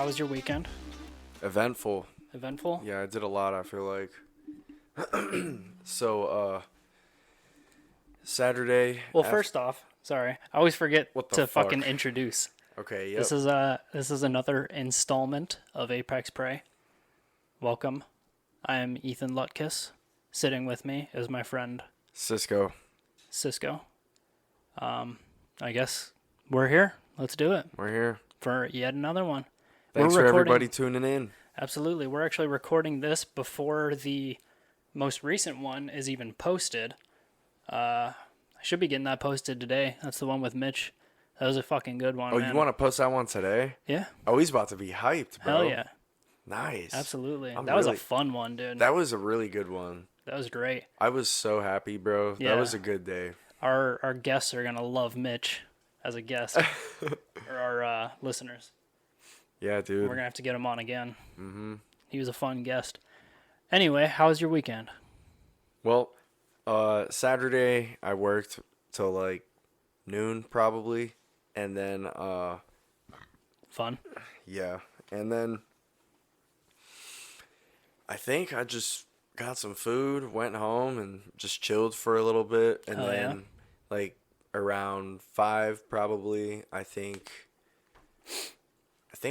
how was your weekend? Eventful. Eventful? Yeah, I did a lot, I feel like. Saturday. Well, first off, sorry, I always forget What the to fuck? fucking introduce. Okay, yep. This is another installment of Apex Prey. Welcome. I am Ethan Lutkus. Sitting with me is my friend Cisco. Cisco. I guess we're here. Let's do it We're here. for yet another one. Thanks We're for recording- everybody tuning in. Absolutely. We're actually recording this before the most recent one is even posted. I should be getting that posted today. That's the one with Mitch. That was a fucking good one, Oh, man. you want to post that one today? Yeah. Oh, he's about to be hyped, bro. Hell yeah. Nice. Absolutely. I'm That was a really- fun one, dude. That was a really good one. That was great. I was so happy, bro. Yeah. That was a good day. Our guests are going to love Mitch as a guest. Or our listeners. Yeah, dude. We're going to have to get him on again. Mm-hmm. He was a fun guest. Anyway, how was your weekend? Well, Saturday I worked till like noon probably, and then Fun? yeah, and then I think I just got some food, went home, and just chilled for a little bit, and Oh, then yeah? like around 5 probably, I think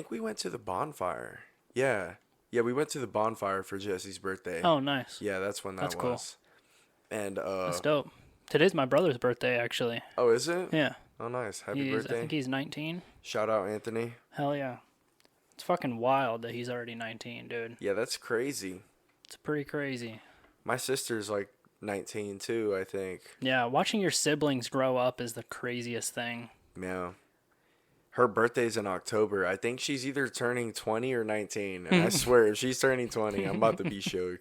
we went to the bonfire. Yeah, we went to the bonfire for Jesse's birthday. Oh, nice. Yeah, that's when that That's was. cool. And That's dope. Today's my brother's birthday, actually. oh, is it? Yeah. Oh, nice. Happy I birthday. think he's 19. Shout out Anthony. Hell yeah. It's fucking wild that he's already 19, dude. Yeah, that's crazy. It's pretty crazy. My sister's like 19 too, I think. Yeah, watching your siblings grow up is the craziest thing. Yeah. Her birthday's in October. I think she's either turning 20 or 19. And I swear, if she's turning 20, I'm about to be shook.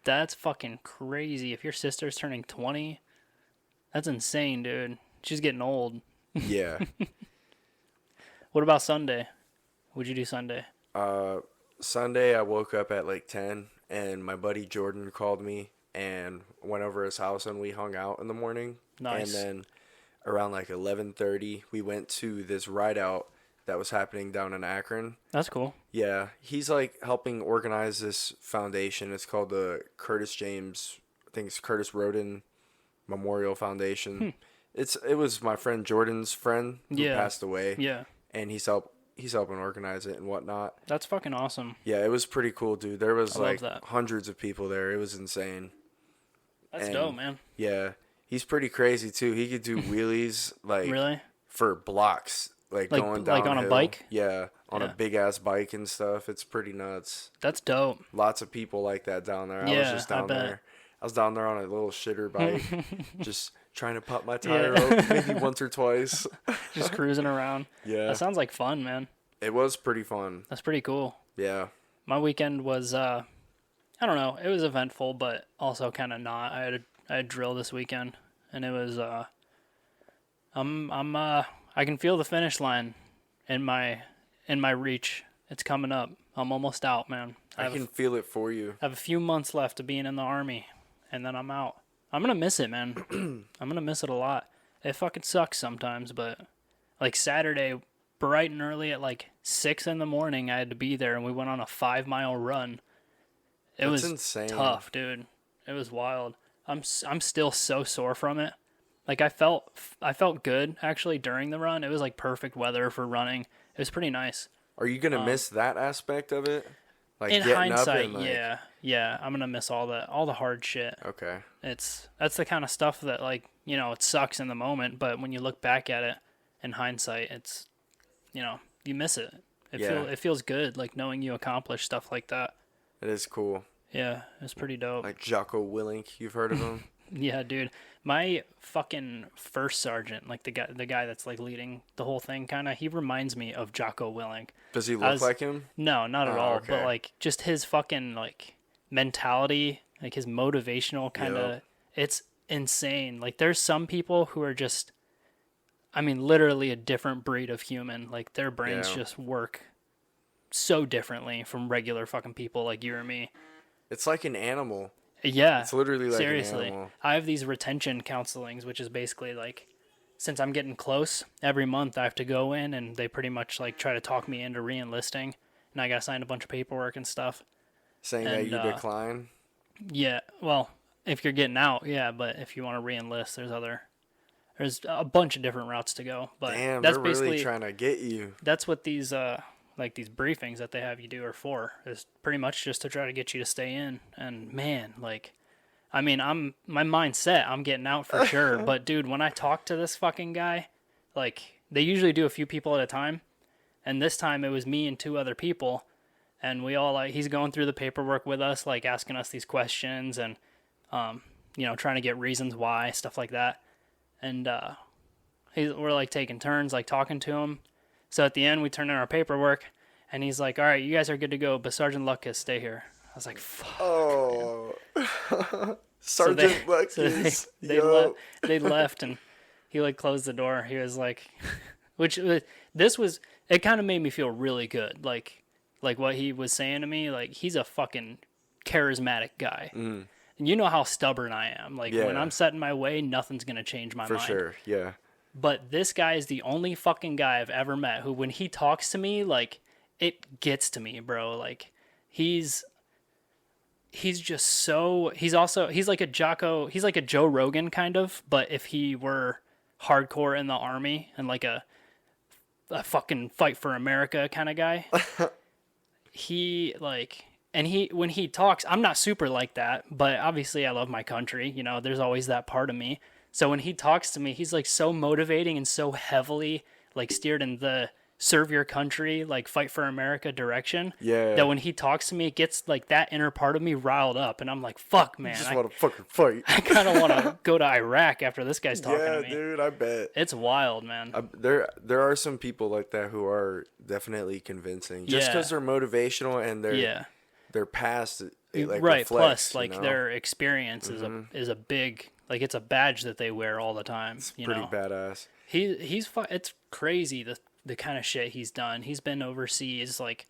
That's fucking crazy. If your sister's turning 20, that's insane, dude. She's getting old. Yeah. What about Sunday? What'd you do Sunday? Sunday, I woke up at like 10, and my buddy Jordan called me and went over his house, and we hung out in the morning. Nice. And then around like 11:30, we went to this ride out that was happening down in Akron. That's cool. Yeah, he's like helping organize this foundation. It's called the Curtis James, I think it's Curtis Roden Memorial Foundation. It was my friend Jordan's friend who passed away. Yeah. And he's helping organize it and whatnot. That's fucking awesome. Yeah, it was pretty cool, dude. There was I love like that. hundreds of people there. It was insane. That's And, dope, man. Yeah, he's pretty crazy too. He could do wheelies like Really? for blocks, like going down like on a bike? Yeah, on Yeah. a big ass bike and stuff. It's pretty nuts. That's dope. Lots of people like that down there. I was Yeah, just I down bet. there. I was down there on a little shitter bike, just trying to pop my tire Yeah. up maybe once or twice. Just cruising around. Yeah, That sounds like fun, man. it was pretty fun. That's pretty cool. Yeah, My weekend was I don't know, it was eventful but also kind of not. I had drill this weekend and it was I can feel the finish line in my reach. It's coming up. I'm almost out, man. I can feel it for you. I have a few months left of being in the Army and then I'm out. I'm going to miss it, man. I'm going to miss it a lot. It fucking sucks sometimes, but like Saturday bright and early at like 6 in the morning, I had to be there and we went on a 5-mile run. It was insane. tough, dude. It was wild. I'm still so sore from it. Like I felt good actually during the run. It was like perfect weather for running. It was pretty nice. Are you gonna miss that aspect of it? Like In getting hindsight, up and like, yeah, I'm gonna miss all the hard shit. Okay. That's the kind of stuff that like it sucks in the moment, but when you look back at it in hindsight, it's you miss it. It feels good, like knowing you accomplished stuff like that. It is cool. Yeah, it's pretty dope. Like Jocko Willink, you've heard of him? Yeah, dude. My fucking first sergeant, like the guy that's like leading the whole thing, kind of, he reminds me of Jocko Willink. Does he look like him? No, not at all. Okay. But like just his fucking like mentality, like his motivational kind of, it's insane. Like there's some people who are just, I mean, literally a different breed of human. Like their brains just work so differently from regular fucking people like you or me. It's like an animal. Yeah. It's literally like seriously. an animal. I have these retention counselings, which is basically like since I'm getting close, every month I have to go in and they pretty much like try to talk me into re-enlisting, and I got to sign a bunch of paperwork and stuff. Saying that you decline? Yeah, well, if you're getting out, yeah, but if you want to re-enlist, there's a bunch of different routes to go. But damn, that's they're basically really trying to get you. That's what these like these briefings that they have you do are for. Is pretty much just to try to get you to stay in. And man, like, I mean, my mind's set. I'm getting out for sure. But dude, when I talk to this fucking guy, like, they usually do a few people at a time, and this time it was me and 2 other people, and we all like, he's going through the paperwork with us, like asking us these questions and you know, trying to get reasons why, stuff like that. And we're like taking turns, like talking to him. So at the end, we turn in our paperwork, and he's like, "All right, you guys are good to go, but Sergeant Lucas, stay here." I was like, "Fuck." Oh, Sergeant Lucas. They left, and he like closed the door. He was like, it kind of made me feel really good. Like what he was saying to me, like, he's a fucking charismatic guy. Mm. And you know how stubborn I am. Like, when I'm set in my way, nothing's going to change my mind. For sure, yeah. But this guy is the only fucking guy I've ever met who, when he talks to me, like, it gets to me, bro. Like, he's just so, he's like a Joe Rogan kind of, but if he were hardcore in the army and like a fucking fight for America kind of guy. When he talks, I'm not super like that, but obviously I love my country. You know, there's always that part of me. So when he talks to me, he's like so motivating and so heavily like steered in the serve your country, like fight for America direction. Yeah. That when he talks to me, it gets like that inner part of me riled up, and I'm like, "Fuck, man! I just want to fucking fight." I kind of want to go to Iraq after this guy's talking to me. Yeah, dude, I bet It's wild, man. There are some people like that who are definitely convincing, just because they're motivational and their past. Like, right. Reflects, Plus, like, their experience is a big, like, it's a badge that they wear all the time. It's pretty badass. It's crazy the kind of shit he's done. He's been overseas, like,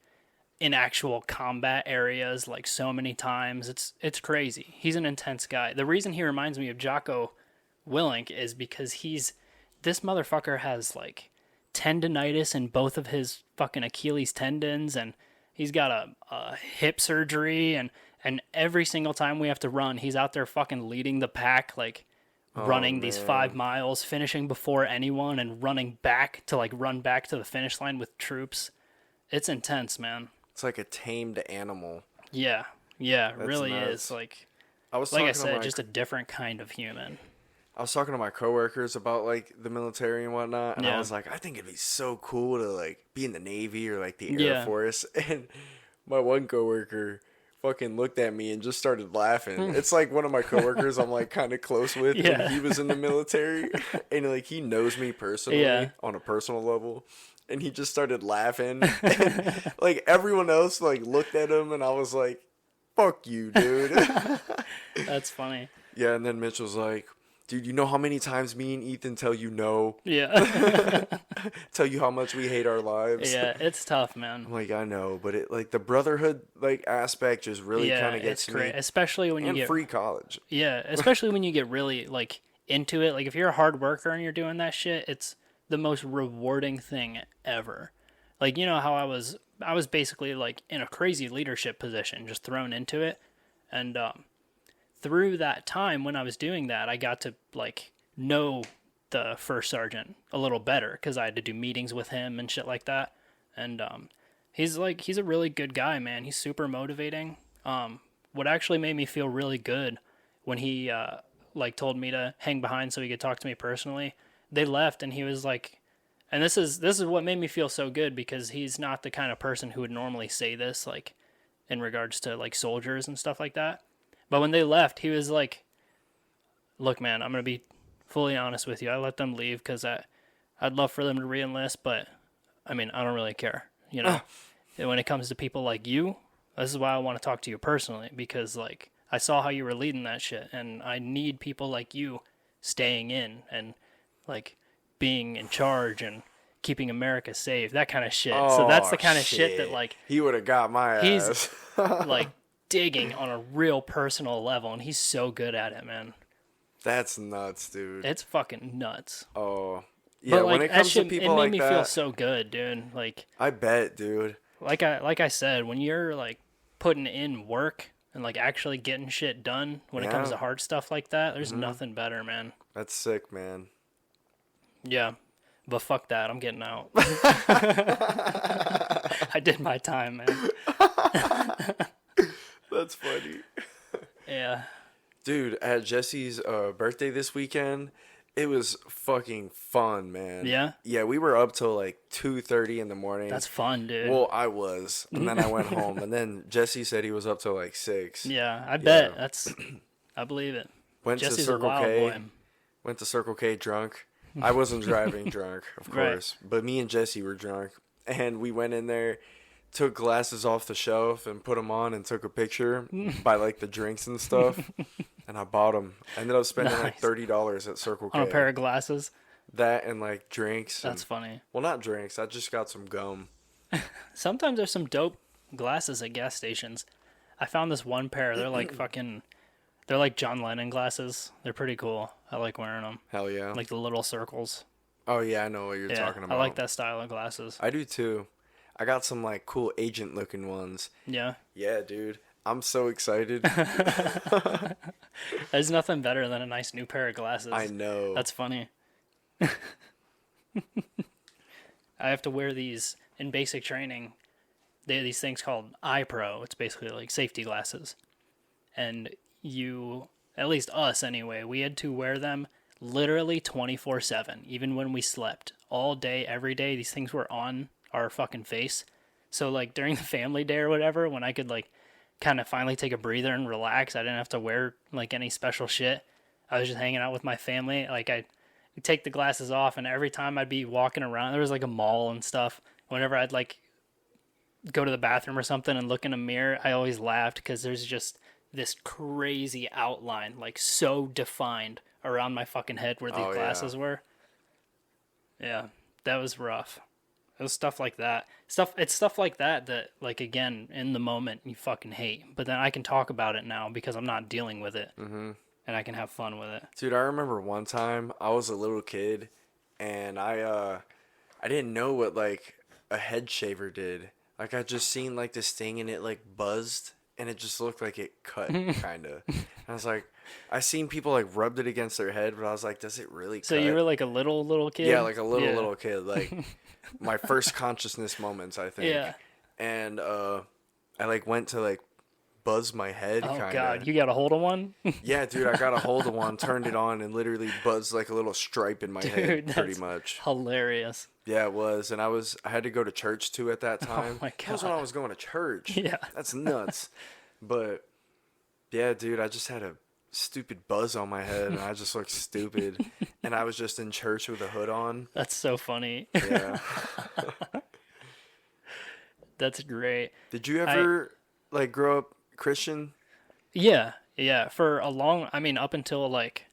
in actual combat areas, like, so many times. It's crazy. He's an intense guy. The reason he reminds me of Jocko Willink is because this motherfucker has, like, tendonitis in both of his fucking Achilles tendons, and he's got a hip surgery, and every single time we have to run, he's out there fucking leading the pack, like, running these 5 miles, finishing before anyone, and running back to, like, run back to the finish line with troops. It's intense, man. It's like a tamed animal. Yeah, it really nuts. Is. Like I said, just a different kind of human. I was talking to my coworkers about, like, the military and whatnot, and I was like, I think it'd be so cool to, like, be in the Navy or, like, the Air Force. And my one coworker fucking looked at me and just started laughing. It's like one of my coworkers I'm, like, kind of close with, and he was in the military, and, like, he knows me personally on a personal level, and he just started laughing. And, like, everyone else, like, looked at him, and I was like, fuck you, dude. That's funny. Yeah, and then Mitch was like, dude, you know how many times me and Ethan tell you no? Yeah. Tell you how much we hate our lives. Yeah, it's tough, man. I'm like, I know, but it, like, the brotherhood, like, aspect just really kind of gets it's great, me. Especially when you get free college. Yeah, especially when you get really, like, into it. Like, if you're a hard worker and you're doing that shit, it's the most rewarding thing ever. Like, you know how I was basically, like, in a crazy leadership position, just thrown into it, and through that time when I was doing that, I got to, like, know the first sergeant a little better because I had to do meetings with him and shit like that. And he's a really good guy, man. He's super motivating. What actually made me feel really good when he like told me to hang behind so he could talk to me personally. They left, and he was like, and this is what made me feel so good, because he's not the kind of person who would normally say this, like, in regards to, like, soldiers and stuff like that. But when they left, he was like, look, man, I'm going to be fully honest with you. I let them leave because I'd love for them to re-enlist, but, I mean, I don't really care, you know? And when it comes to people like you, this is why I want to talk to you personally, because, like, I saw how you were leading that shit, and I need people like you staying in and, like, being in charge and keeping America safe, that kind of shit. So that's the kind of shit that, like... He would have got my ass. He's, like... digging on a real personal level, and he's so good at it, man. That's nuts, dude. It's fucking nuts. Oh, Yeah, But like when it that comes to shit, it people made like me feel that, so good, dude. Like I bet, dude. I said, when you're like putting in work and like actually getting shit done when it comes Yeah. to hard stuff like that, there's Mm-hmm. nothing better, man. That's sick, man. Yeah. But fuck that, I'm getting out. I did my time, man. That's funny. Yeah. Dude, at Jesse's birthday this weekend, it was fucking fun, man. Yeah? Yeah, we were up till like 2:30 in the morning. That's fun, dude. Well, I was, and then I went home, and then Jesse said he was up till like 6. Yeah, I bet. I believe it. Went Jesse's to Circle a wild K. boy. Went to Circle K drunk. I wasn't driving drunk, of Right. course, but me and Jesse were drunk, and we went in there, took glasses off the shelf and put them on, and took a picture by like the drinks and stuff, and I bought them. I ended up spending like Nice. $30 at Circle K. On a pair of glasses. That and like drinks. That's and, funny. well, not drinks. I just got some gum. Sometimes there's some dope glasses at gas stations. I found this one pair. They're like they're like John Lennon glasses. They're pretty cool. I like wearing them. Hell yeah. Like the little circles. Oh yeah, I know what you're Yeah, talking about. I like that style of glasses. I do too. I got some like cool agent looking ones. Yeah. Yeah, dude. I'm so excited. There's nothing better than a nice new pair of glasses. I know. That's funny. I have to wear these in basic training. They have these things called iPro. It's basically like safety glasses. And you, at least us anyway, we had to wear them literally 24/7, even when we slept. All day, every day, these things were on our fucking face. So like during the family day or whatever, when I could like kind of finally take a breather and relax, I didn't have to wear like any special shit. I was just hanging out with my family. Like I'd take the glasses off, and every time I'd be walking around, there was like a mall and stuff. Whenever I'd like go to the bathroom or something and look in a mirror, I always laughed because there's just this crazy outline, like so defined around my fucking head where the glasses were. Yeah, that was rough. It was stuff like that. It's stuff like that like, again, in the moment, you fucking hate. But then I can talk about it now because I'm not dealing with it. Mm-hmm. And I can have fun with it. Dude, I remember one time I was a little kid, and I didn't know what like a head shaver did. Like I just seen like this thing and it like buzzed, and it just looked like it cut kind of. I was like, I seen people like rubbed it against their head, but I was like, does it really cut? So you were like a little kid? Yeah, like a little kid, like my first consciousness moments, I think. Yeah. And I like went to like buzz my head. Oh kinda. God, you got a hold of one? Yeah, dude, I got a hold of one, turned it on, and literally buzzed like a little stripe in my head, pretty that's much. Hilarious. Yeah, it was, and I had to go to church too at that time. Oh my That was when I was going to church. Yeah. That's nuts. But yeah, dude, I just had a stupid buzz on my head, and I just looked stupid, and I was just in church with a hood on. That's so funny. Yeah. That's great. Did you ever like grow up Christian? Yeah. For up until like,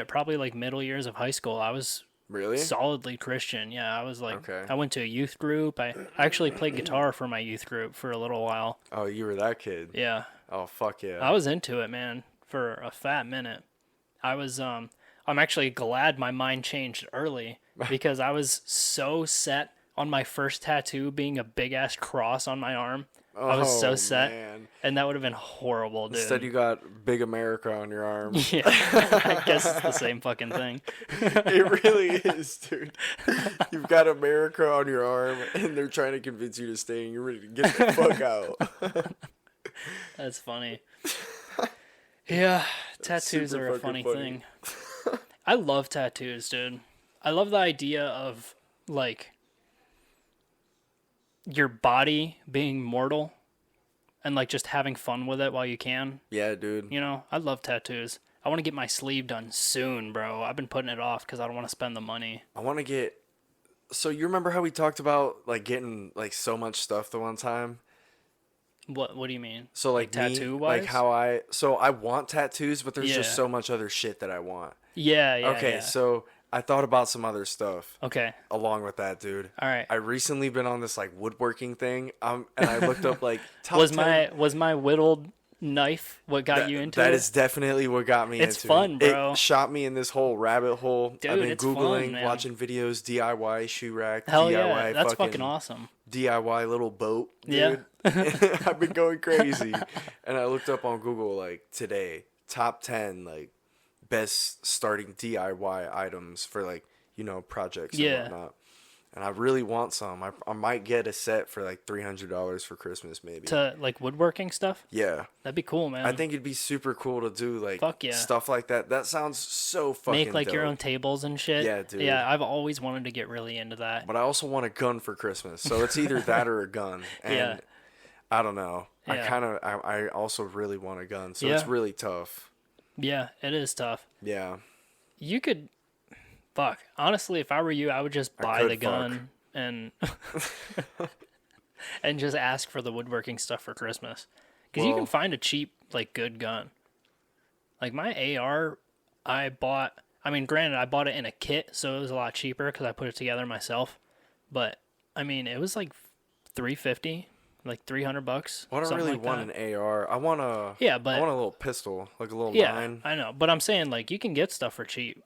probably like middle years of high school, I was Really? solidly Christian. Yeah, I was like, Okay. I went to a youth group. I actually played guitar for my youth group for a little while. Oh, you were that kid. Yeah. Oh, fuck yeah. I was into it, man, for a fat minute. I'm actually glad my mind changed early because I was so set on my first tattoo being a big ass cross on my arm. I was so set, man. and that would have been horrible, dude. Instead, you got Big America on your arm. Yeah, I guess it's the same fucking thing. It really is, dude. You've got America on your arm, and they're trying to convince you to stay, and you're ready to get the fuck out. That's funny. Yeah, tattoos super are a fucking funny funny. thing. I love tattoos, dude. I love the idea of, like, your body being mortal and, like, just having fun with it while you can. Yeah, dude. You know, I love tattoos. I want to get my sleeve done soon, bro. I've been putting it off because I don't want to spend the money. I want to get... So you remember how we talked about, like, getting, like, so much stuff the one time? What do you mean? So, like tattoo-wise? like, how I... So, I want tattoos, but there's Yeah. just so much other shit that I want. Yeah. Okay, yeah. so I thought about some other stuff Okay. along with that, dude. All right. I recently been on this, like, woodworking thing, and I looked up, like, top Was 10... my whittled knife what got you into that it? is definitely what got me It's into fun, it. bro. It shot me in this whole rabbit hole. Dude, I've been it's Googling, fun, man. watching videos, DIY shoe rack, Hell DIY yeah, that's fucking awesome. DIY little boat, Yeah. dude. I've been going crazy. And I looked up on Google like today, top 10 like best starting DIY items for like, projects and whatnot. And I really want some. I might get a set for like $300 for Christmas, maybe. To like woodworking stuff? Yeah. That'd be cool, man. I think it'd be super cool to do like Fuck yeah. stuff like that. That sounds so fucking Make like dope. your own tables and shit. Yeah, dude. Yeah, I've always wanted to get really into that. But I also want a gun for Christmas. So it's either that or a gun. And Yeah. I don't know. Yeah. I also really want a gun. So Yeah. it's really tough. Yeah, it is tough. Yeah. You could, fuck. Honestly, if I were you, I would just buy could the gun and and just ask for the woodworking stuff for Christmas. Because you can find a cheap, like, good gun. Like, my AR, I bought, I mean, granted, I bought it in a kit, so it was a lot cheaper because I put it together myself. But, I mean, it was like $350, like $300. I don't really like want that. an AR. I want a but I want a little pistol, like a little yeah, 9. I know, but I'm saying like you can get stuff for cheap.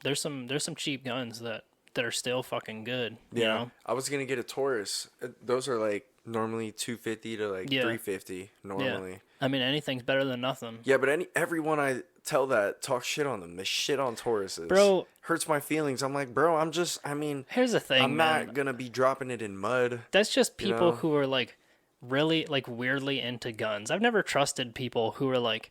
There's some cheap guns that are still fucking good. Yeah. You know? I was going to get a Taurus. Those are like normally 250 to like 350 normally. Yeah. I mean, anything's better than nothing. Yeah, but everyone I tell that talks shit on them. They shit on Tauruses. Bro, hurts my feelings. I'm like, bro, here's the thing, I'm man. not going to be dropping it in mud. That's just people know? who are like really like weirdly into guns. I've never trusted people who are like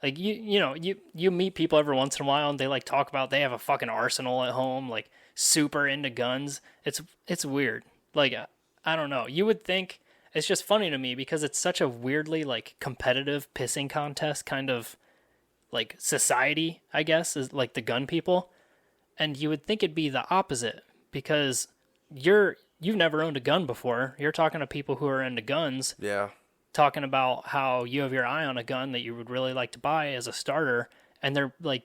you meet people every once in a while and they like talk about they have a fucking arsenal at home, like super into guns. It's weird. Like I don't know. You would think it's just funny to me because it's such a weirdly like competitive pissing contest kind of like society, I guess, is like the gun people. And you would think it'd be the opposite because you've never owned a gun before. You're talking to people who are into guns. Yeah. Talking about how you have your eye on a gun that you would really like to buy as a starter, and they're like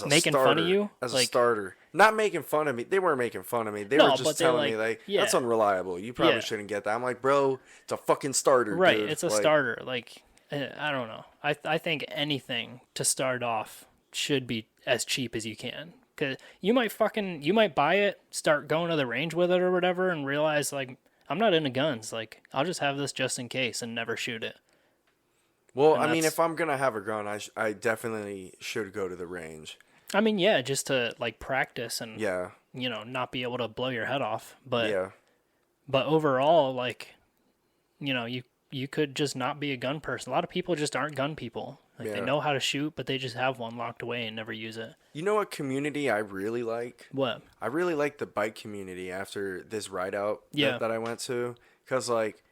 making fun of you as like, a starter. Not making fun of me. They weren't making fun of me. They were just telling me like, that's unreliable. You probably shouldn't get that. I'm like, bro, it's a fucking starter, right? Dude. It's a starter. Like, I don't know. I think anything to start off should be as cheap as you can. Cause you might buy it, start going to the range with it or whatever, and realize like I'm not into guns. Like I'll just have this just in case and never shoot it. Well, I mean, if I'm gonna have a gun, I definitely should go to the range. I mean, yeah, just to like practice and yeah, not be able to blow your head off. But yeah, but overall, like, you could just not be a gun person. A lot of people just aren't gun people. Like they know how to shoot, but they just have one locked away and never use it. You know what community I really like? What? I really like the bike community after this ride out that I went to. Because, like,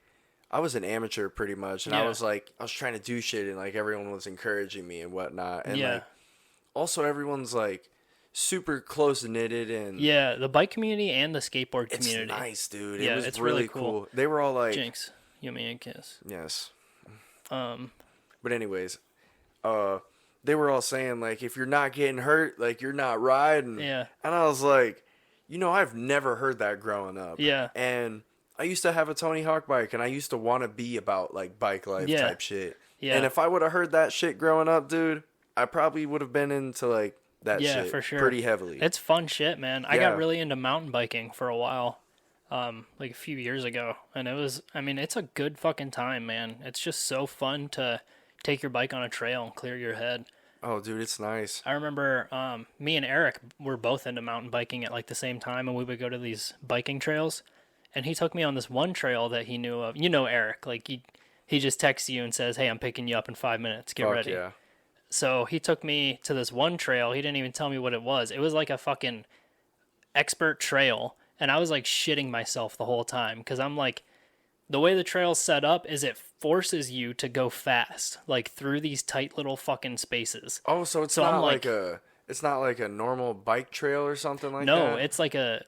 I was an amateur pretty much. And I was trying to do shit and, like, everyone was encouraging me and whatnot. And, like, also everyone's, like, super close-knitted and... Yeah, the bike community and the skateboard community. It's nice, dude. Yeah, it was it's really cool. They were all, like... Jinx, you me a kiss. Yes. But anyways... they were all saying, like, if you're not getting hurt, like, you're not riding. Yeah. And I was like, I've never heard that growing up. Yeah. And I used to have a Tony Hawk bike, and I used to want to be about, like, bike life type shit. Yeah. And if I would have heard that shit growing up, dude, I probably would have been into, like, that shit for sure. pretty heavily. It's fun shit, man. I got really into mountain biking for a while, like a few years ago. And it's a good fucking time, man. It's just so fun to take your bike on a trail and clear your head. Oh, dude, it's nice. I remember me and Eric were both into mountain biking at like the same time, and we would go to these biking trails. And he took me on this one trail that he knew of. You know Eric, like he just texts you and says, "Hey, I'm picking you up in 5 minutes. Get ready." Yeah. So he took me to this one trail. He didn't even tell me what it was. It was like a fucking expert trail, and I was like shitting myself the whole time because I'm like, the way the trail's set up is it forces you to go fast, like through these tight little fucking spaces. Oh, so it's not like a normal bike trail or something like that? No, it's like a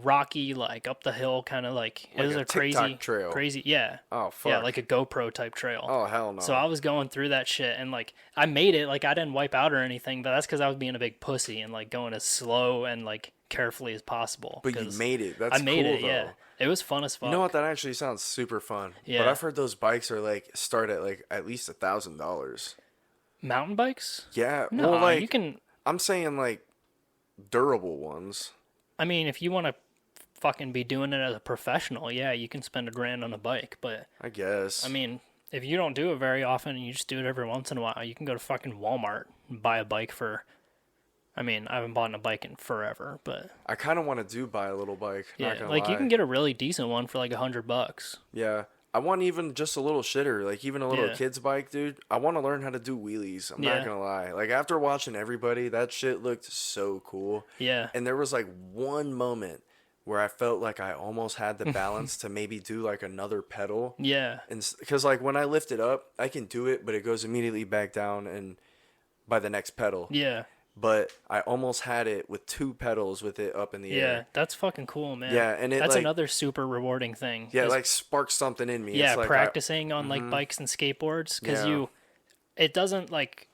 rocky, like up the hill kind of like it was a crazy trail. Crazy, yeah. Oh, fuck. Yeah, like a GoPro type trail. Oh, hell no. So I was going through that shit and like I made it, like I didn't wipe out or anything, but that's because I was being a big pussy and like going as slow and like carefully as possible. But you made it. That's I made cool, it, yeah. though. It was fun as fuck. You know what? That actually sounds super fun. Yeah. But I've heard those bikes are like start at like at least $1,000. Mountain bikes? Yeah. No, well, like you can. I'm saying like durable ones. I mean, if you want to fucking be doing it as a professional, yeah, you can spend $1,000 on a bike. But I guess. I mean, if you don't do it very often and you just do it every once in a while, you can go to fucking Walmart and buy a bike for. I mean, I haven't bought a bike in forever, but I kind of want to buy a little bike. yeah, not gonna like lie. you can get a really decent one for like $100. Yeah. I want even just a little shitter, like even a little Yeah. kid's bike, dude. I want to learn how to do wheelies. I'm not Yeah. gonna lie. Like after watching everybody, that shit looked so cool. Yeah. And there was like one moment where I felt like I almost had the balance to maybe do like another pedal. Yeah. And because like when I lift it up, I can do it, but it goes immediately back down and by the next pedal. Yeah. But I almost had it with 2 pedals with it up in the Yeah. air. That's fucking cool, man. Yeah, and that's like, another super rewarding thing. Yeah, it is- like sparks something in me. yeah, It's like practicing on like bikes and skateboards because Yeah. it doesn't like,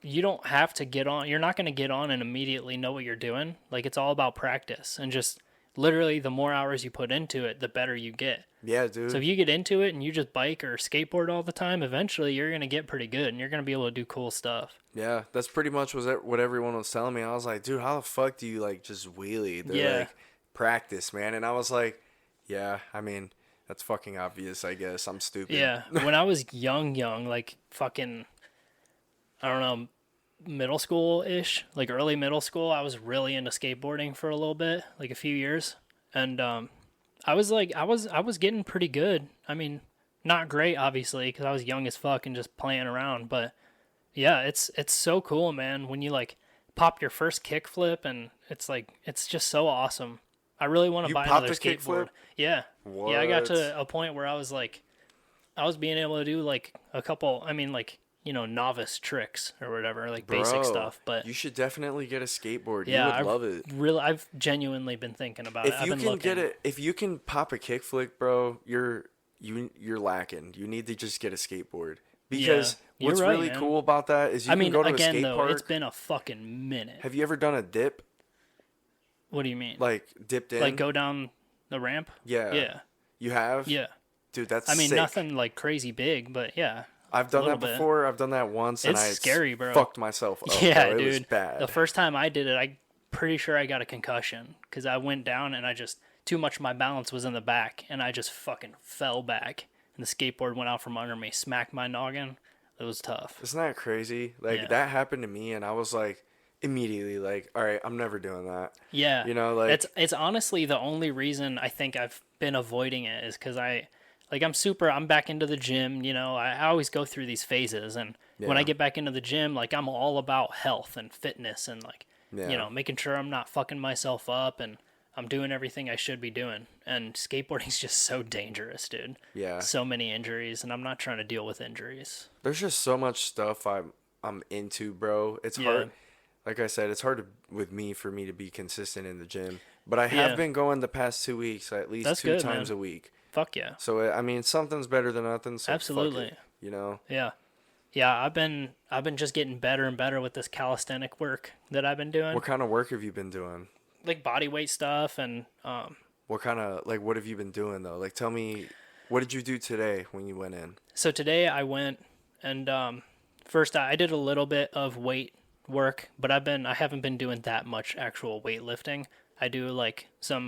you don't have to get on. You're not going to get on and immediately know what you're doing. Like it's all about practice and just literally the more hours you put into it, the better you get. Yeah, dude. So if you get into it and you just bike or skateboard all the time, eventually you're going to get pretty good and you're going to be able to do cool stuff. Yeah, that's pretty much what everyone was telling me. I was like, dude, how the fuck do you like just wheelie? They're Yeah. like, practice, man. And I was like, yeah, I mean, that's fucking obvious, I guess. I'm stupid. Yeah. When I was young, like fucking, I don't know, middle school-ish, like early middle school, I was really into skateboarding for a little bit, like a few years. And I was getting pretty good. I mean, not great, obviously, because I was young as fuck and just playing around. But yeah, it's so cool, man. When you like pop your first kickflip, and it's like it's just so awesome. I really want to buy another skateboard. Kickflip? Yeah, yeah. I got What? to a point where I was like, I was being able to do like a couple. I mean, like novice tricks or whatever, like basic Bro, stuff. But you should definitely get a skateboard. yeah, You would love it. I've genuinely been thinking about it. If I've you been can looking. get it, if you can pop a kickflip, bro, you're lacking. You need to just get a skateboard because you're what's right, really man. cool about that is you I can mean, go to a again, skate though, park. it's been a fucking minute. Have you ever done a dip? What do you mean? Like dipped in? Like go down the ramp? Yeah. Yeah. You have? Yeah. Dude, that's I mean, sick. nothing like crazy big, but yeah. I've done that little bit. before. I've done that once, and It's I scary, bro. fucked myself up. Yeah, bro. It dude. was bad. The first time I did it, I'm pretty sure I got a concussion because I went down and I just too much of my balance was in the back, and I just fucking fell back, and the skateboard went out from under me, smacked my noggin. It was tough. Isn't that crazy? Like Yeah. that happened to me, and I was like, immediately, like, all right, I'm never doing that. Yeah, You know, like it's honestly the only reason I think I've been avoiding it is because I'm back into the gym. I always go through these phases, and when I Yeah. get back into the gym, like I'm all about health and fitness and like Yeah. making sure I'm not fucking myself up and I'm doing everything I should be doing. And skateboarding's just so dangerous, dude. Yeah. So many injuries, and I'm not trying to deal with injuries. There's just so much stuff I'm into, bro. It's Yeah. hard. Like I said, it's hard for me to be consistent in the gym. But I have Yeah. been going the past 2 weeks, at least That's 2 good, times man. a week. Fuck yeah. So I mean, something's better than nothing. So Absolutely. fuck it, you know. Yeah. Yeah, I've been just getting better and better with this calisthenic work that I've been doing. What kind of work have you been doing? Like body weight stuff and What have you been doing though? Like, tell me, what did you do today when you went in? so today I went and first I did a little bit of weight work, but I haven't been doing that much actual weightlifting. I do like some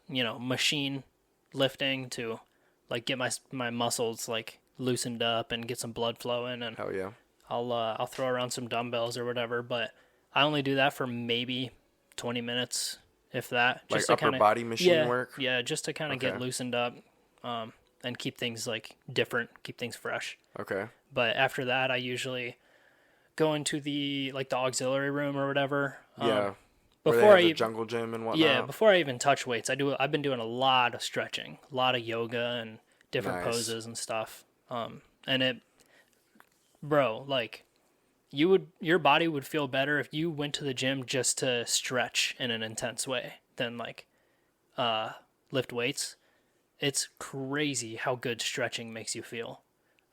machine lifting to like get my muscles like loosened up and get some blood flowing, and Hell yeah. I'll throw around some dumbbells or whatever, but I only do that for maybe 20 minutes, if that. Like Just to upper kinda, body machine work? Yeah, just to kind of get Okay. loosened up and keep things like different, keep things fresh. Okay. But after that, I usually go into the auxiliary room or whatever. Yeah. Where they Before have I the jungle gym and whatnot. yeah, before I even touch weights, I've been doing a lot of stretching, a lot of yoga and different Nice. poses and stuff. And it, bro, like your body would feel better if you went to the gym just to stretch in an intense way than lift weights. It's crazy how good stretching makes you feel.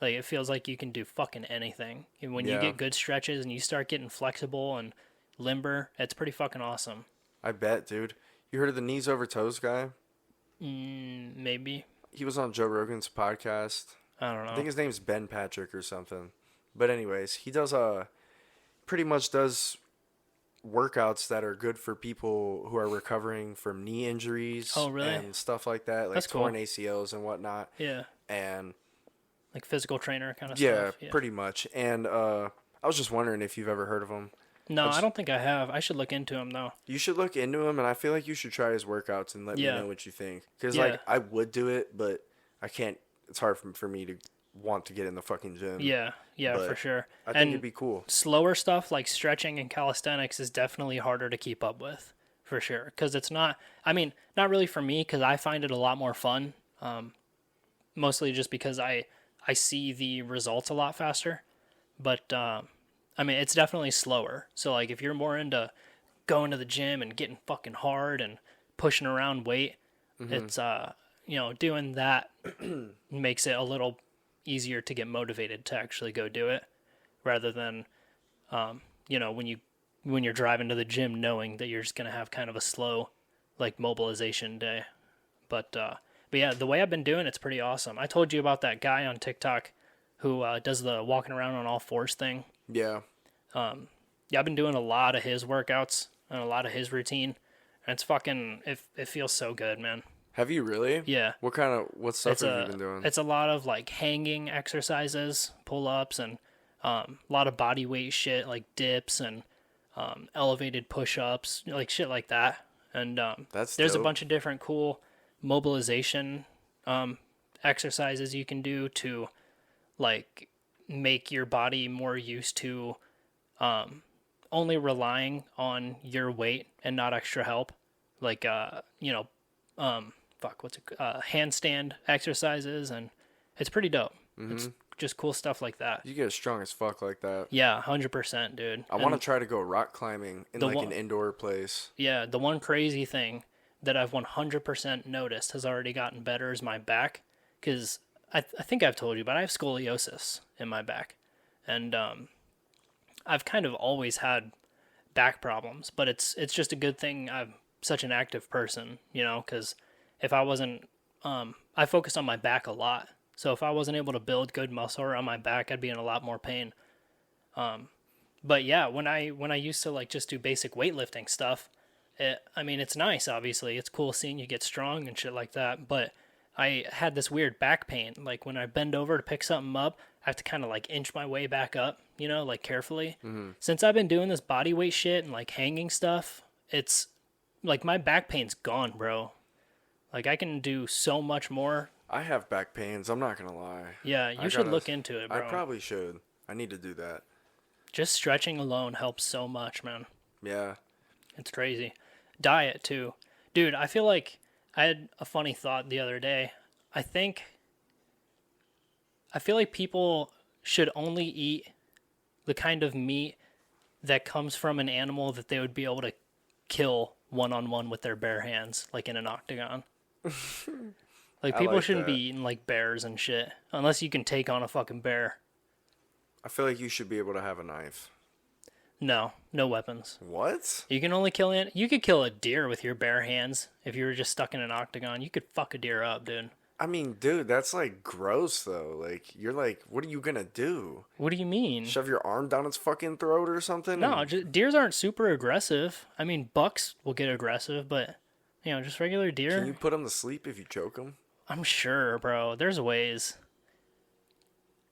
Like it feels like you can do fucking anything. And when you Yeah. get good stretches and you start getting flexible and limber, it's pretty fucking awesome. I bet, dude. You heard of the knees over toes guy? Maybe. He was on Joe Rogan's podcast. I don't know. I think his name's Ben Patrick or something. But anyways, he does pretty much does workouts that are good for people who are recovering from knee injuries. Oh, really? And stuff like that, like That's torn cool. ACLs and whatnot. Yeah. And like physical trainer kind of yeah, stuff. Yeah, pretty much. And I was just wondering if you've ever heard of him. No, I don't think I have. I should look into him though. You should look into him, and I feel like you should try his workouts and let me know what you think. Because like I would do it, but I can't. It's hard for me to want to get in the fucking gym. Yeah, for sure. I think it'd be cool. Slower stuff like stretching and calisthenics is definitely harder to keep up with, for sure. Because it's not. I mean, not really for me, because I find it a lot more fun. Mostly just because I see the results a lot faster. But I mean, it's definitely slower. So, like, if you're more into going to the gym and getting fucking hard and pushing around weight, it's, doing that makes it a little easier to get motivated to actually go do it rather than, when you're driving to the gym knowing that you're just going to have kind of a slow, like, mobilization day. But yeah, the way I've been doing it's pretty awesome. I told you about that guy on TikTok who does the walking around on all fours thing. Yeah. I've been doing a lot of his workouts and a lot of his routine, and it's fucking, it feels so good, man. Have you really? Yeah. What stuff have you been doing? It's a lot of like hanging exercises, pull-ups, and a lot of body weight shit like dips and elevated push-ups, like shit like that. And there's a bunch of different cool mobilization exercises you can do to like make your body more used to only relying on your weight and not extra help, like handstand exercises, and it's pretty dope. It's just cool stuff like that. You get strong as fuck like that. Yeah, 100%, dude. I want to try to go rock climbing in an indoor place. Yeah, the one crazy thing that I've 100% noticed has already gotten better is my back, because I think I've told you, but I have scoliosis in my back, and I've kind of always had back problems, but it's just a good thing I'm such an active person, because if I wasn't, I focused on my back a lot, so if I wasn't able to build good muscle around my back, I'd be in a lot more pain. But yeah, when I used to like just do basic weightlifting stuff, it's nice, obviously, it's cool seeing you get strong and shit like that, but I had this weird back pain. Like when I bend over to pick something up, I have to kind of like inch my way back up, like carefully. Mm-hmm. Since I've been doing this body weight shit and like hanging stuff, it's like my back pain's gone, bro. Like I can do so much more. I have back pains. I'm not going to lie. Yeah, you should look into it, bro. I probably should. I need to do that. Just stretching alone helps so much, man. Yeah. It's crazy. Diet too. Dude, I feel like I had a funny thought the other day. I feel like people should only eat the kind of meat that comes from an animal that they would be able to kill one-on-one with their bare hands, like in an octagon. Like people shouldn't be eating like bears and shit unless you can take on a fucking bear. I feel like you should be able to have a knife. No weapons. What? You can only kill you could kill a deer with your bare hands if you were just stuck in an octagon. You could fuck a deer up, dude. I mean, dude, that's like gross though. Like you're like, what are you gonna do? What do you mean? Shove your arm down its fucking throat or something? No, deers aren't super aggressive. I mean, bucks will get aggressive, but just regular deer. Can you put them to sleep if you choke them? I'm sure, bro. There's ways.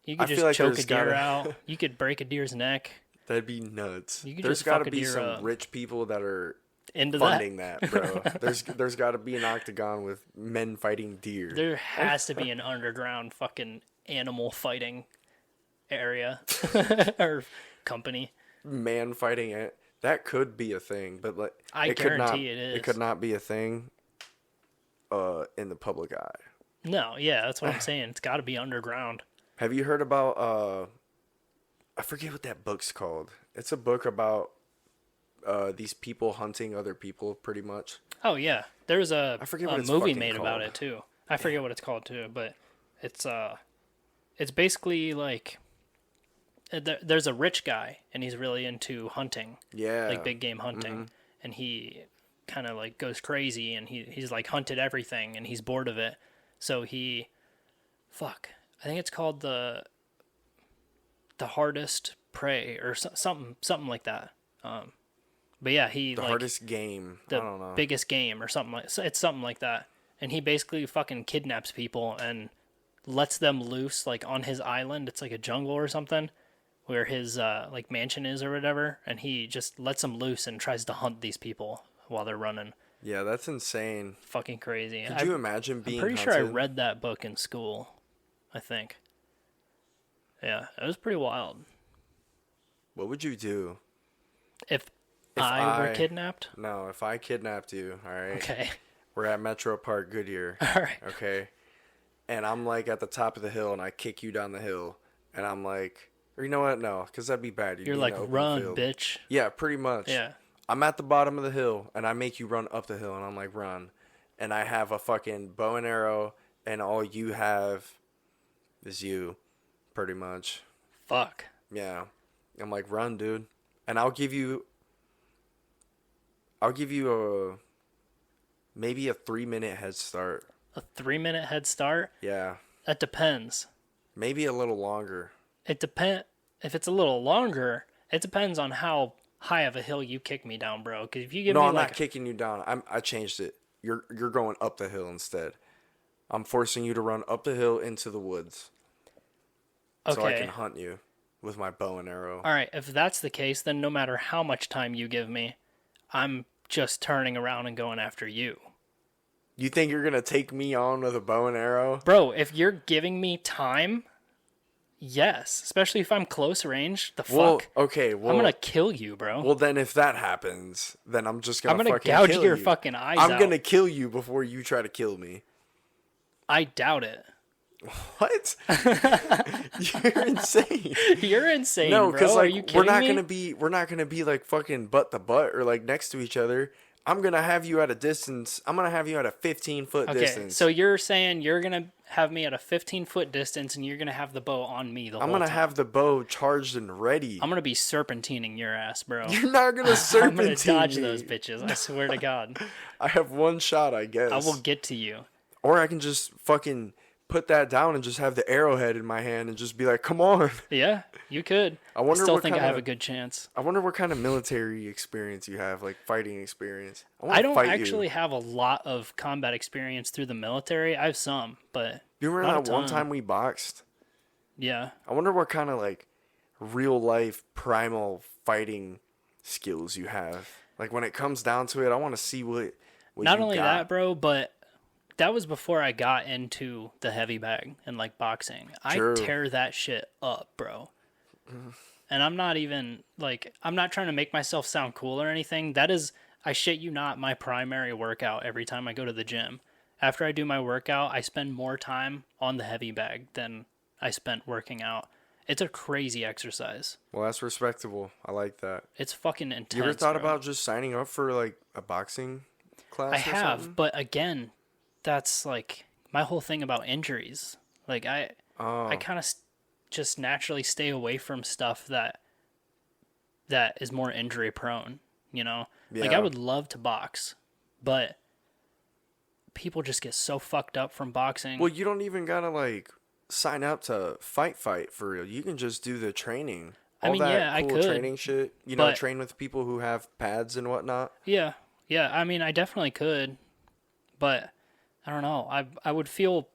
You could just choke a deer out. You could break a deer's neck. That'd be nuts. There's got to be some rich people that are into funding that, bro. There's got to be an octagon with men fighting deer. There has to be an underground fucking animal fighting area or company. Man fighting it. That could be a thing, but like I guarantee it is. It could not be a thing in the public eye. No, yeah, that's what I'm saying. It's got to be underground. Have you heard about I forget what that book's called. It's a book about these people hunting other people, pretty much. Oh yeah, there's a movie made called. About it too. I forget what it's called too, but it's basically like there's a rich guy and he's really into hunting. Yeah, like big game hunting, and he kind of like goes crazy, and he's like hunted everything, and he's bored of it. So I think it's called the hardest prey or something like that. But yeah, The hardest game. I don't know. Biggest game or something like, it's something like that. And he basically fucking kidnaps people and lets them loose like on his island. It's like a jungle or something where his like mansion is or whatever, and he just lets them loose and tries to hunt these people while they're running. Yeah, that's insane. Fucking crazy. Could you imagine being I'm pretty hunted? sure I read that book in school, I think. Yeah, it was pretty wild. What would you do? If I were kidnapped? No, if I kidnapped you, all right? Okay. We're at Metro Park, Goodyear. All right. Okay? And I'm, like, at the top of the hill, and I kick you down the hill. And I'm like, or you know what? No, because that'd be bad. You're like, run, bitch. Yeah, pretty much. Yeah. I'm at the bottom of the hill, and I make you run up the hill, and I'm like, run. And I have a fucking bow and arrow, and all you have is you, pretty much. Fuck. Yeah. I'm like, run, dude. And I'll give you maybe a 3-minute head start. A 3-minute head start? Yeah. That depends. Maybe a little longer. It depends. If it's a little longer, it depends on how high of a hill you kick me down, bro. Because if you give me I'm not kicking you down. I changed it. You're going up the hill instead. I'm forcing you to run up the hill into the woods. Okay. So I can hunt you with my bow and arrow. All right. If that's the case, then no matter how much time you give me, I'm just turning around and going after you. You think you're going to take me on with a bow and arrow? Bro, if you're giving me time, yes. Especially if I'm close range. The fuck? Well, okay. Well, I'm going to kill you, bro. Well, then if that happens, then I'm just going to fucking gouge kill your you. fucking eyes out. I'm going to kill you before you try to kill me. I doubt it. What? You're insane. You're insane, no, bro. Like, are you kidding me? We're not gonna be like fucking butt to butt or like next to each other. I'm gonna have you at a distance. I'm gonna have you at a 15-foot distance. Okay, so you're saying you're gonna have me at a 15-foot distance, and you're gonna have the bow on me the whole time. I'm gonna have the bow charged and ready. I'm gonna be serpentining your ass, bro. You're not gonna serpentine. I'm gonna dodge those bitches. I swear to God. I have one shot, I guess. I will get to you. Or I can just fucking put that down and just have the arrowhead in my hand and just be like, come on. Yeah, you could. I still think I have a good chance. I wonder what kind of military experience you have, like fighting experience. I don't actually have a lot of combat experience through the military. I have some, but you remember that one time we boxed? Yeah. I wonder what kind of like real life primal fighting skills you have. Like when it comes down to it, I want to see what Not you only got. that, bro, but that was before I got into the heavy bag and like boxing. True. I tear that shit up, bro. And I'm not even like, I'm not trying to make myself sound cool or anything. That is, I shit you not, my primary workout every time I go to the gym. After I do my workout, I spend more time on the heavy bag than I spent working out. It's a crazy exercise. Well, that's respectable. I like that. It's fucking intense. You ever thought bro. about just signing up for like a boxing class? I have, but again, that's like my whole thing about injuries. Like I kind of just naturally stay away from stuff that is more injury prone, you know? Yeah. Like I would love to box, but people just get so fucked up from boxing. Well, you don't even gotta like sign up to fight for real. You can just do the training. All that cool training shit. You know, train with people who have pads and whatnot. Yeah. Yeah. I mean, I definitely could, but I don't know. I would feel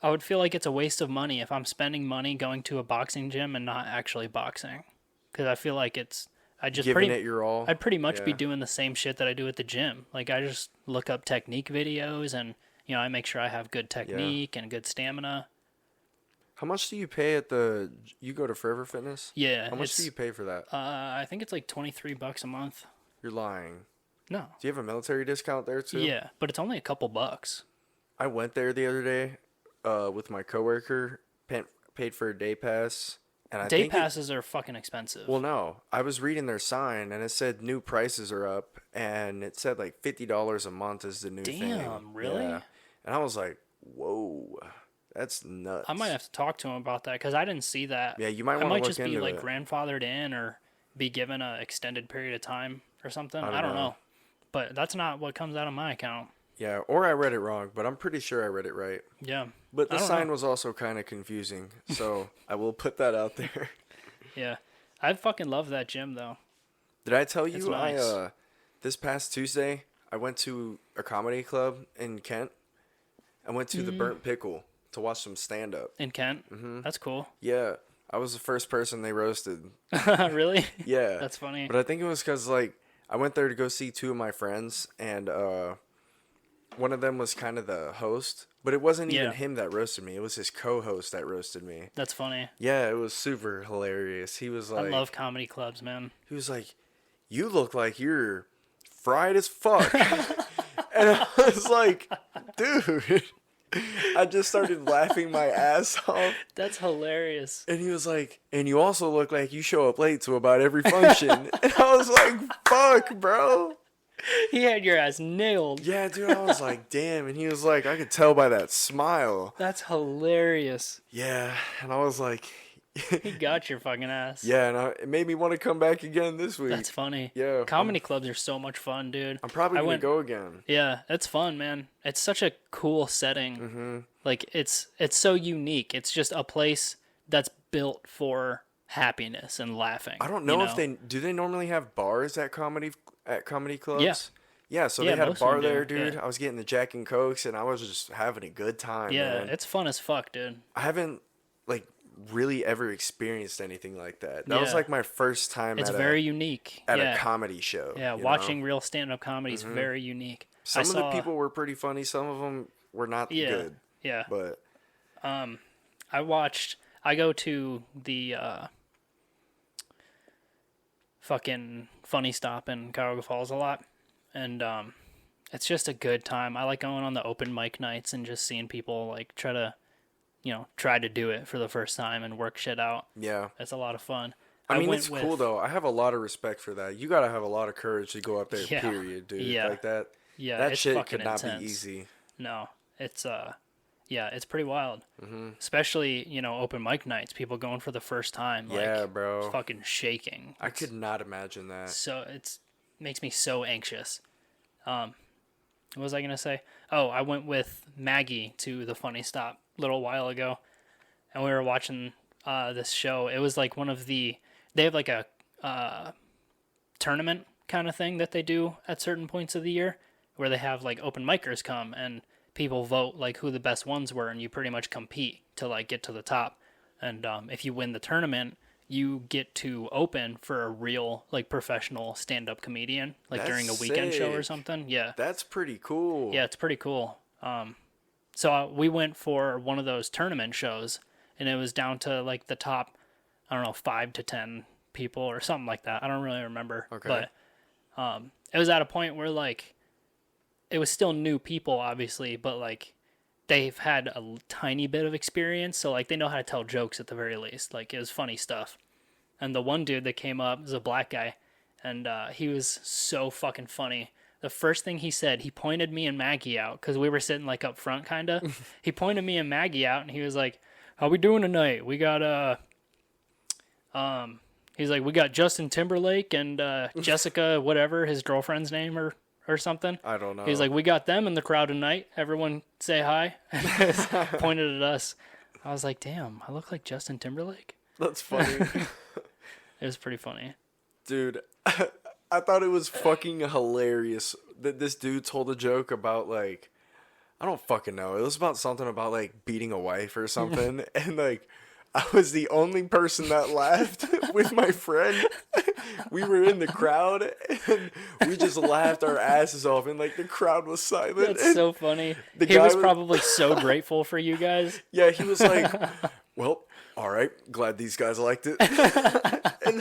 like it's a waste of money if I'm spending money going to a boxing gym and not actually boxing. Because I feel like giving it your all. I'd pretty much be doing the same shit that I do at the gym. Like I just look up technique videos and, you know, I make sure I have good technique and good stamina. How much do you pay you go to Forever Fitness? Yeah. How much do you pay for that? I think it's like $23 a month. You're lying. No. Do you have a military discount there too? Yeah, but it's only a couple bucks. I went there the other day with my coworker, paid for a day pass. And day passes are fucking expensive. Well, no. I was reading their sign, and it said new prices are up, and it said like $50 a month is the new thing. Damn, really? Yeah. And I was like, whoa, that's nuts. I might have to talk to him about that, because I didn't see that. Yeah, you might want to look into it. I might just be like grandfathered in or be given an extended period of time or something. I don't know. but that's not what comes out of my account. Yeah, or I read it wrong, but I'm pretty sure I read it right. Yeah. But the sign was also kind of confusing, so I will put that out there. Yeah. I fucking love that gym, though. Did I tell you nice. this past Tuesday, I went to a comedy club in Kent. I went to the Burnt Pickle to watch some stand-up. In Kent? Mm-hmm. That's cool. Yeah, I was the first person they roasted. Really? Yeah. That's funny. But I think it was because, like, I went there to go see two of my friends, and one of them was kind of the host, but it wasn't even him that roasted me. It was his co-host that roasted me. That's funny. Yeah, it was super hilarious. He was like... I love comedy clubs, man. He was like, you look like you're fried as fuck. And I was like, dude... I just started laughing my ass off. That's hilarious. And he was like, and you also look like you show up late to about every function. And I was like, fuck, bro. He had your ass nailed. Yeah, dude, I was like, damn. And he was like, I could tell by that smile. That's hilarious. Yeah, and I was like... He got your fucking ass. Yeah, and it made me want to come back again this week. That's funny. Yeah. Comedy clubs are so much fun, dude. I'm probably going to go again. Yeah, it's fun, man. It's such a cool setting. Mm-hmm. Like, it's so unique. It's just a place that's built for happiness and laughing. I don't know if do they normally have bars at comedy clubs? Yeah. Yeah, so they had a bar there, dude. Yeah. I was getting the Jack and Cokes, and I was just having a good time, man. It's fun as fuck, dude. I haven't, like, really ever experienced anything like that. That was, like, my first time it's very unique. At a comedy show. Yeah, watching real stand-up comedy is very unique. Some of the people were pretty funny. Some of them were not good. Yeah. But I go to the fucking Funny Stop in Cuyahoga Falls a lot. And it's just a good time. I like going on the open mic nights and just seeing people like try to do it for the first time and work shit out. Yeah. It's a lot of fun. I mean, it's cool, though. I have a lot of respect for that. You got to have a lot of courage to go up there, Yeah. period, dude. Yeah. Like that. Yeah, that it's shit fucking could not intense. be easy. No, it's it's pretty wild. Mm-hmm. Especially, open mic nights, people going for the first time. Yeah, bro. Fucking shaking. I could not imagine that. So makes me so anxious. What was I going to say? Oh, I went with Maggie to the Funny Stop a little while ago, and we were watching this show. It was like they have like a tournament kind of thing that they do at certain points of the year where they have like open micers come and people vote like who the best ones were, and you pretty much compete to like get to the top. And if you win the tournament, you get to open for a real like professional stand-up comedian, like during a weekend show or something. Yeah. That's pretty cool. Yeah, it's pretty cool. So we went for one of those tournament shows, and it was down to like the top, I don't know, 5 to 10 people or something like that. I don't really remember. Okay. But it was at a point where like it was still new people, obviously, but like they've had a tiny bit of experience, so like they know how to tell jokes at the very least. Like it was funny stuff. And the one dude that came up was a black guy, and he was so fucking funny. The first thing he said, he pointed me and Maggie out because we were sitting like up front, kind of. He pointed me and Maggie out, and he was like, "How we doing tonight? We got he's like, we got Justin Timberlake and Jessica, whatever his girlfriend's name or something. I don't know. He's like, we got them in the crowd tonight. Everyone say hi." Pointed at us. I was like, damn, I look like Justin Timberlake. That's funny. It was pretty funny. Dude, I thought it was fucking hilarious that this dude told a joke about, like, I don't fucking know. It was about something about, like, beating a wife or something. And, like, I was the only person that laughed with my friend. We were in the crowd, and we just laughed our asses off, and, like, the crowd was silent. That's so funny. He was probably so grateful for you guys. Yeah, he was like, well, all right, glad these guys liked it. And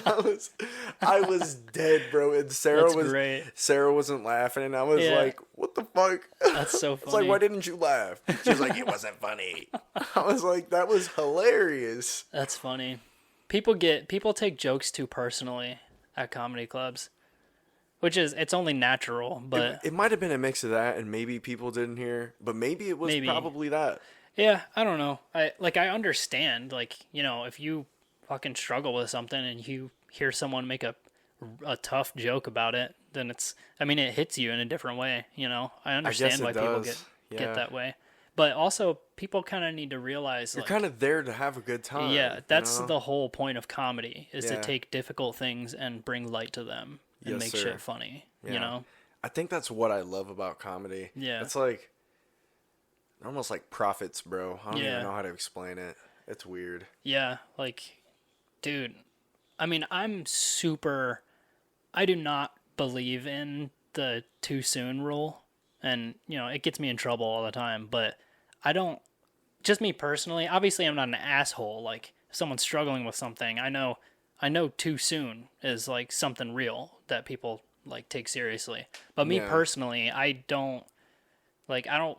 I was dead, bro. And Sarah wasn't laughing, and I was like, what the fuck? That's so funny. It's like, why didn't you laugh? She was like, it wasn't funny. I was like, that was hilarious. That's funny. People take jokes too personally at comedy clubs, which is, it's only natural, but it might have been a mix of that, and maybe people didn't hear, but maybe it was probably that. Yeah, I don't know. I understand, like, if you fucking struggle with something and you hear someone make a a tough joke about it, then it hits you in a different way, you know? I understand why people get that way. But also, people kind of need to realize, you're kind of there to have a good time. Yeah, that's the whole point of comedy, is to Yeah. take difficult things and bring light to them and make shit funny, you know? I think that's what I love about comedy. Yeah. It's like, almost like prophets, bro. I don't even know how to explain it. It's weird. Yeah, like, dude, I mean, I do not believe in the too soon rule. And, you know, it gets me in trouble all the time, but I don't, just me personally, obviously I'm not an asshole. Like, if someone's struggling with something, I know too soon is like something real that people like take seriously. But me personally, I don't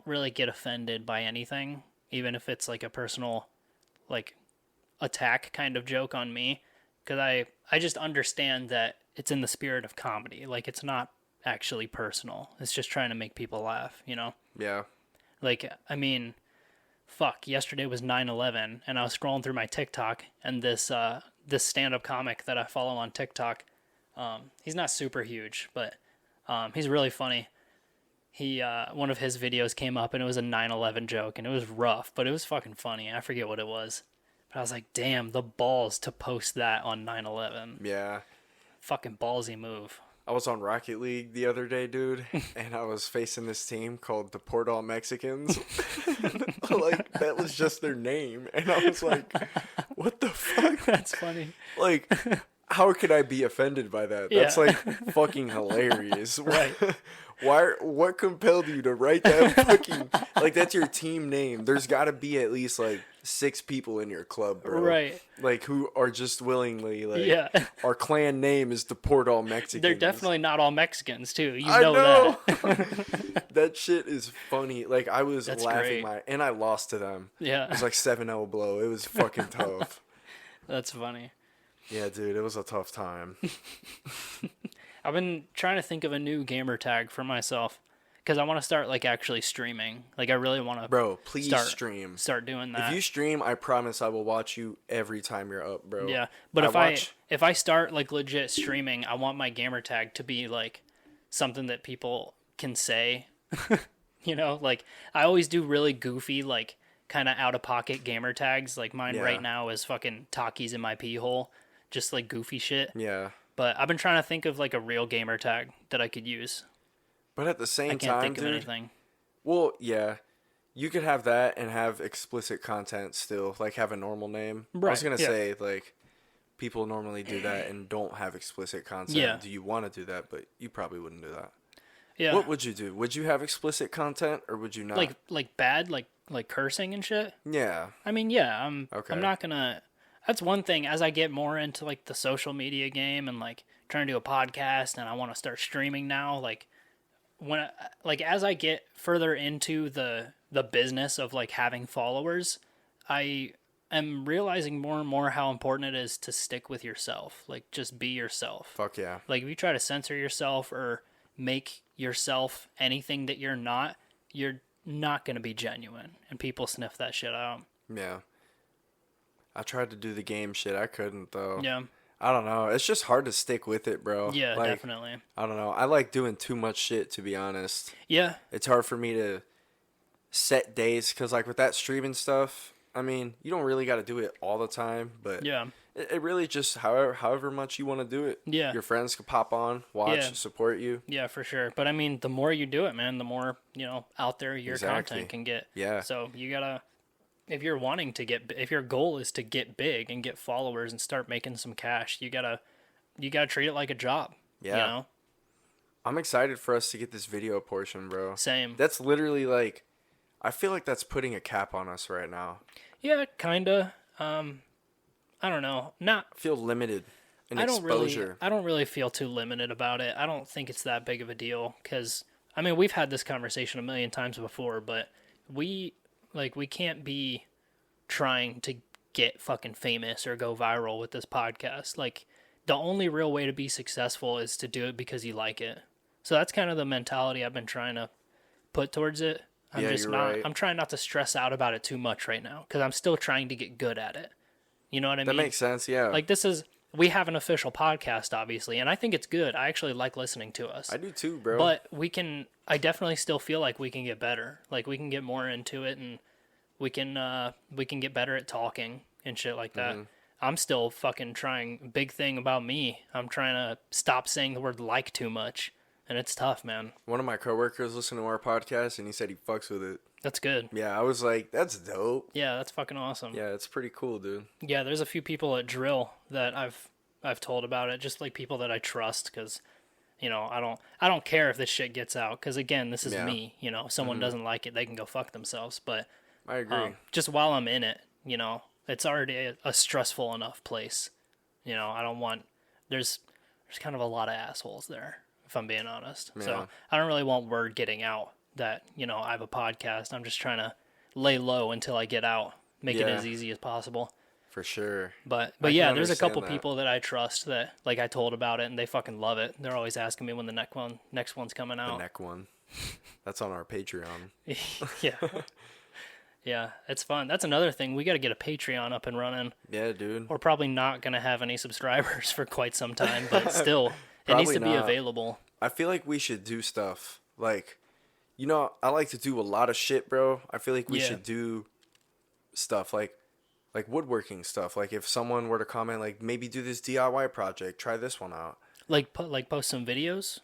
really get offended by anything, even if it's like a personal, like, attack kind of joke on me. Because I just understand that it's in the spirit of comedy. Like, it's not actually personal. It's just trying to make people laugh, you know? Yeah. Like, I mean, fuck, yesterday was 9/11, and I was scrolling through my TikTok, and this stand-up comic that I follow on TikTok, he's not super huge, but he's really funny. One of his videos came up, and it was a 9/11 joke, and it was rough, but it was fucking funny. I forget what it was. But I was like, damn, the balls to post that on 9/11. Yeah. Fucking ballsy move. I was on Rocket League the other day, dude, and I was facing this team called the Port All Mexicans. Like, that was just their name. And I was like, what the fuck? That's funny. Like, how could I be offended by that? That's like fucking hilarious. Right. What compelled you to write that fucking, like, that's your team name. There's got to be at least like 6 people in your club, bro. Right. Like, who are just willingly like, our clan name is the Port All Mexicans. They're definitely not all Mexicans too. You I know that. That shit is funny. Like, I was laughing and I lost to them. Yeah. It was like 7-0 blow. It was fucking tough. That's funny. Yeah, dude, it was a tough time. I've been trying to think of a new gamer tag for myself because I want to start like actually streaming. Like, I really want to. Bro, please stream. Start doing that. If you stream, I promise I will watch you every time you're up, bro. Yeah, but if I start like legit streaming, I want my gamer tag to be like something that people can say. You know, like, I always do really goofy, like, kind of out of pocket gamer tags. Like, mine right now is fucking Takis in my pee hole, just like goofy shit. Yeah. But I've been trying to think of like a real gamer tag that I could use. But at the same time, I can't think of anything. Well, yeah. You could have that and have explicit content still, like have a normal name. Right. I was going to say, like, people normally do that and don't have explicit content. Yeah. Do you want to do that? But you probably wouldn't do that. Yeah. What would you do? Would you have explicit content or would you not? Like bad, like cursing and shit? Yeah. I mean, yeah, I'm not going to... That's one thing, as I get more into like the social media game and like trying to do a podcast and I want to start streaming now, like as I get further into the business of like having followers, I am realizing more and more how important it is to stick with yourself. Like, just be yourself. Fuck yeah. Like, if you try to censor yourself or make yourself anything that you're not going to be genuine, and people sniff that shit out. Yeah. I tried to do the game shit. I couldn't, though. Yeah. I don't know. It's just hard to stick with it, bro. Yeah, like, definitely. I don't know. I like doing too much shit, to be honest. Yeah. It's hard for me to set days, because, like, with that streaming stuff, I mean, you don't really got to do it all the time, but yeah, it really just however much you want to do it. Yeah. Your friends can pop on, watch, support you. Yeah, for sure. But, I mean, the more you do it, man, the more, out there your content can get. Yeah. So, you got to... If your goal is to get big and get followers and start making some cash, you gotta treat it like a job. Yeah. I'm excited for us to get this video portion, bro. Same. That's literally like, I feel like that's putting a cap on us right now. Yeah, kinda. I don't know. Feel limited in exposure. I don't really feel too limited about it. I don't think it's that big of a deal because, I mean, we've had this conversation a million times before, but we can't be trying to get fucking famous or go viral with this podcast. Like, the only real way to be successful is to do it because you like it. So that's kind of the mentality I've been trying to put towards it. I'm trying not to stress out about it too much right now because I'm still trying to get good at it. You know what I mean? That makes sense, yeah. Like, this is we have an official podcast, obviously, and I think it's good. I actually like listening to us. I do too, bro. But I definitely still feel like we can get better. Like, we can get more into it, and we can get better at talking and shit like that. I'm still fucking trying. Big thing about me, I'm trying to stop saying the word like too much, and it's tough, man. One of my coworkers listened to our podcast, and he said he fucks with it. That's good. Yeah, I was like, that's dope. Yeah, that's fucking awesome. Yeah, it's pretty cool, dude. Yeah, there's a few people at Drill that I've told about it, just like people that I trust, because I don't care if this shit gets out, because again, this is me. If someone doesn't like it, they can go fuck themselves. But I agree. Just while I'm in it, it's already a stressful enough place. I don't want there's kind of a lot of assholes there, if I'm being honest. Yeah. So I don't really want word getting out that I have a podcast. I'm just trying to lay low until I get out, make it as easy as possible. For sure. But yeah, there's a couple people that I trust that, like, I told about it and they fucking love it. They're always asking me when the next one's coming out. The next one. That's on our Patreon. Yeah. Yeah, it's fun. That's another thing. We got to get a Patreon up and running. Yeah, dude. We're probably not going to have any subscribers for quite some time, but still, it needs to be available. I feel like we should do stuff. Like, I like to do a lot of shit, bro. I feel like we should do stuff like woodworking stuff. Like, if someone were to comment, like, maybe do this DIY project, try this one out. Like post some videos?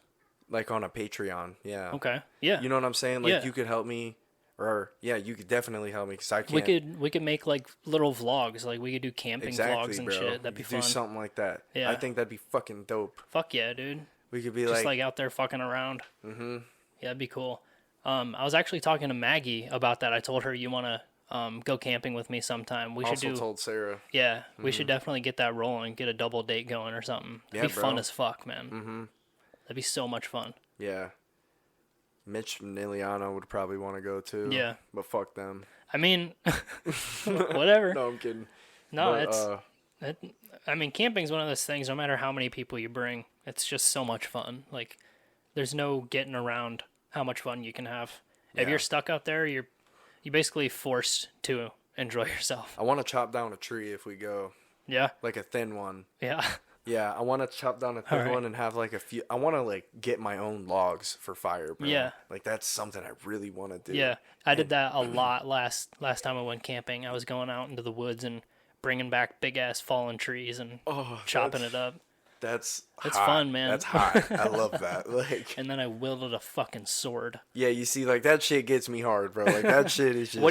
Like on a Patreon, yeah. Okay, yeah. You know what I'm saying? Like, you could help me. Or, yeah, you could definitely help me, because I can't. We could make, like, little vlogs. Like, we could do camping vlogs and shit. That'd be fun. Do something like that. Yeah. I think that'd be fucking dope. Fuck yeah, dude. We could be just like out there fucking around. Mm-hmm. Yeah, that'd be cool. I was actually talking to Maggie about that. I told her you want to go camping with me sometime. We also told Sarah. Yeah, we should definitely get that rolling, get a double date going or something. It'd be fun as fuck, man. Mm-hmm. That'd be so much fun. Yeah. Mitch and Liliana would probably want to go too. Yeah. But fuck them. I mean, whatever. No, I'm kidding. No, camping's one of those things, no matter how many people you bring, it's just so much fun. Like, there's no getting around how much fun you can have. Yeah. If you're stuck out there, you're basically forced to enjoy yourself. I want to chop down a tree if we go. Yeah. Like a thin one. Yeah. Yeah, I want to chop down a thin one and have like a few. I want to like get my own logs for fire, bro. Yeah, like that's something I really want to do. Yeah, I did that a lot last time I went camping. I was going out into the woods and bringing back big ass fallen trees and chopping it up. It's fun, man. That's hot. I love that. Like, and then I wielded a fucking sword. Yeah, you see, like that shit gets me hard, bro. Like that shit is just.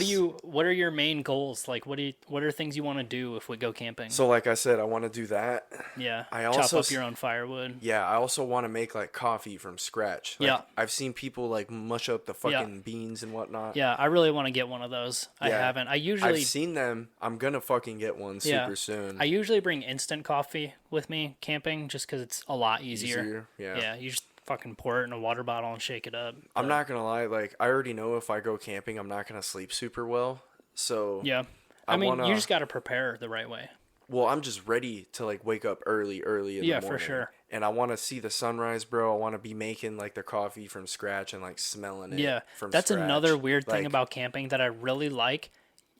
What are your main goals? Like, what are things you want to do if we go camping? So, like I said, I want to do that. Yeah. I also chop up your own firewood. Yeah, I also want to make like coffee from scratch. Like, yeah. I've seen people like mush up the fucking beans and whatnot. Yeah, I really want to get one of those. I haven't. I've seen them. I'm gonna fucking get one super soon. I usually bring instant coffee with me camping just because it's a lot easier. Yeah, you just fucking pour it in a water bottle and shake it up. I'm not gonna lie, like I already know if I go camping, I'm not gonna sleep super well. So yeah, I mean, you just gotta prepare the right way. Well, I'm just ready to like wake up early in the morning. Yeah, for sure. And I want to see the sunrise, bro. I want to be making like the coffee from scratch and like smelling it. Yeah, that's another weird thing about camping that I really like.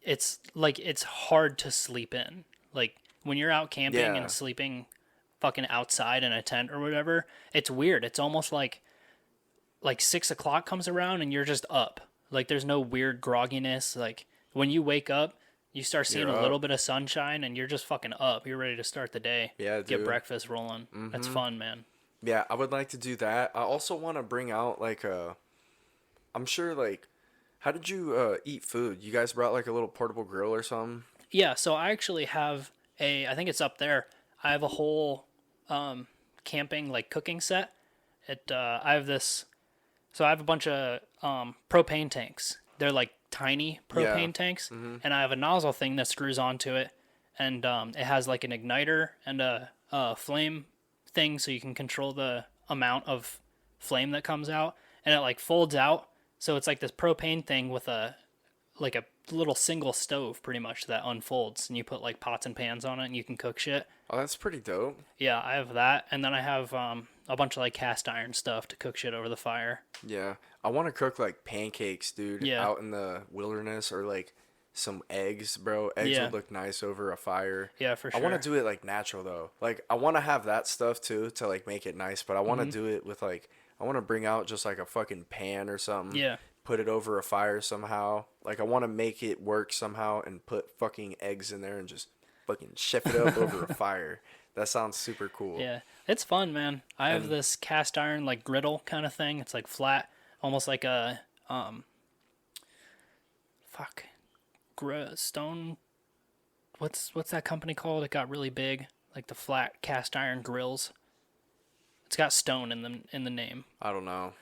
It's like it's hard to sleep in. Like when you're out camping and sleeping fucking outside in a tent or whatever, it's weird. It's almost like 6 o'clock comes around and you're just up. Like there's no weird grogginess. Like when you wake up, you start seeing a little bit of sunshine and you're just fucking up. You're ready to start the day. Yeah, dude. Get breakfast rolling. Mm-hmm. That's fun, man. Yeah, I would like to do that. I also want to bring out like I'm sure like, how did you eat food? You guys brought like a little portable grill or something? Yeah, so I actually have I think it's up there. I have a whole camping like cooking set. I have this, so I have a bunch of propane tanks. They're like tiny propane tanks, and I have a nozzle thing that screws onto it, and it has like an igniter and a flame thing, so you can control the amount of flame that comes out, and it like folds out, so it's like this propane thing with a little single stove pretty much that unfolds, and you put like pots and pans on it and you can cook shit. Oh, that's pretty dope. Yeah, I have that, and then I have a bunch of like cast iron stuff to cook shit over the fire. Yeah, I want to cook like pancakes, dude, out in the wilderness, or like some eggs, bro. Eggs would look nice over a fire. Yeah, for sure. I want to do it like natural though. Like I want to have that stuff too to like make it nice, but I want to do it with like I want to bring out just like a fucking pan or something. Yeah. Put it over a fire somehow. Like I want to make it work somehow and put fucking eggs in there and just fucking chef it up over a fire. That sounds super cool. Yeah, it's fun, man. I have this cast iron like griddle kind of thing. It's like flat, almost like a stone. What's that company called? It got really big, like the flat cast iron grills. It's got stone in the name. I don't know,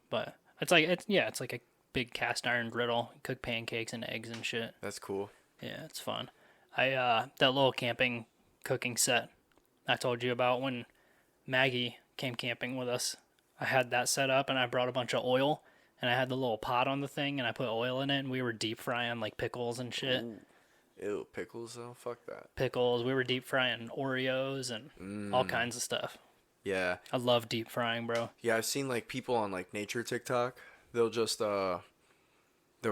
but it's like a big cast iron griddle. You cook pancakes and eggs and shit. That's cool. Yeah, it's fun. That little camping cooking set I told you about when Maggie came camping with us. I had that set up and I brought a bunch of oil and I had the little pot on the thing and I put oil in it and we were deep frying like pickles and shit. Ooh. Ew, pickles though? Fuck that. Pickles. We were deep frying Oreos and all kinds of stuff. Yeah. I love deep frying, bro. Yeah, I've seen like people on like nature TikTok. They'll just they'll